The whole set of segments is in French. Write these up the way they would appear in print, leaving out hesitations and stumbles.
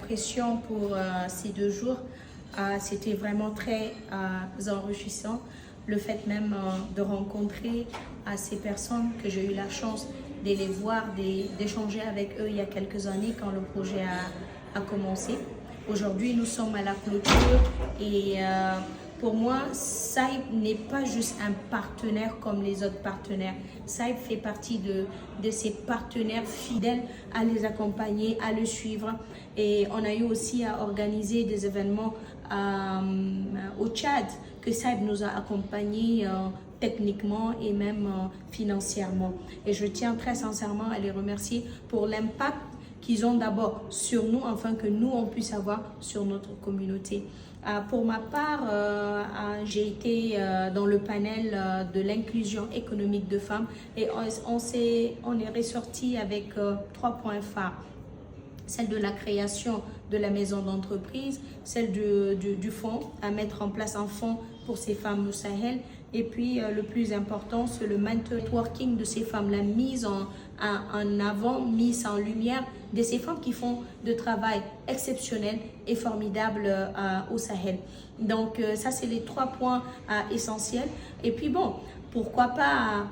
impressions pour ces 2 jours. C'était vraiment très enrichissant. Le fait même de rencontrer ces personnes que j'ai eu la chance de les voir, d'échanger avec eux il y a quelques années quand le projet a commencé. Aujourd'hui, nous sommes à la clôture et pour moi, Saïb n'est pas juste un partenaire comme les autres partenaires. Saïb fait partie de ces partenaires fidèles à les accompagner, à le suivre. Et on a eu aussi à organiser des événements au Tchad que Saïb nous a accompagnés techniquement et même financièrement. Et je tiens très sincèrement à les remercier pour l'impact qu'ils ont d'abord sur nous, afin que nous, on puisse avoir sur notre communauté. Pour ma part, j'ai été dans le panel de l'inclusion économique de femmes et on est ressorti avec 3 points phares. Celle de la création de la maison d'entreprise, celle du fonds, à mettre en place un fonds pour ces femmes au Sahel. Et puis le plus important, c'est le networking de ces femmes, la mise en avant, mise en lumière de ces femmes qui font de travail exceptionnel et formidable au Sahel. Donc ça, c'est les 3 points essentiels. Et puis bon, pourquoi pas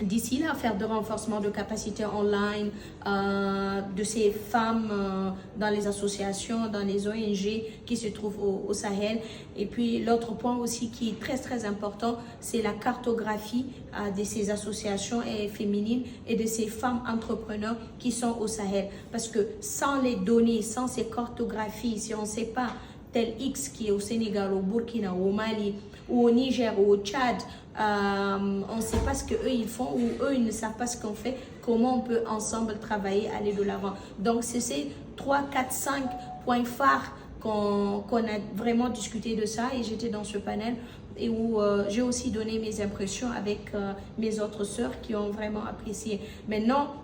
d'ici là, faire de renforcement de capacité online de ces femmes dans les associations, dans les ONG qui se trouvent au Sahel. Et puis l'autre point aussi qui est très important, c'est la cartographie de ces associations féminines et de ces femmes entrepreneurs qui sont au Sahel. Parce que sans les données, sans ces cartographies, si on ne sait pas tel X qui est au Sénégal, au Burkina, au Mali, ou au Niger, ou au Tchad, on ne sait pas ce qu'eux ils font, ou eux ils ne savent pas ce qu'on fait, comment on peut ensemble travailler, aller de l'avant. Donc c'est ces 3, 4, 5 points phares qu'on a vraiment discuté de ça, et j'étais dans ce panel et où j'ai aussi donné mes impressions avec mes autres sœurs qui ont vraiment apprécié. Maintenant,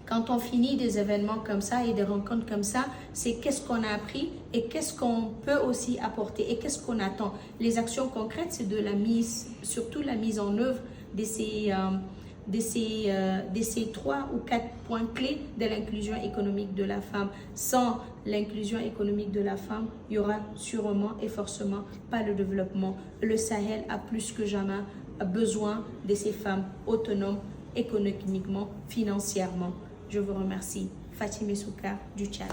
quand on finit des événements comme ça et des rencontres comme ça, c'est qu'est-ce qu'on a appris et qu'est-ce qu'on peut aussi apporter et qu'est-ce qu'on attend. Les actions concrètes, c'est de la mise, surtout la mise en œuvre de ces 3 ou 4 points clés de l'inclusion économique de la femme. Sans l'inclusion économique de la femme, il y aura sûrement et forcément pas le développement. Le Sahel a plus que jamais besoin de ces femmes autonomes économiquement, financièrement. Je vous remercie. Fatimé Souka du Tchad.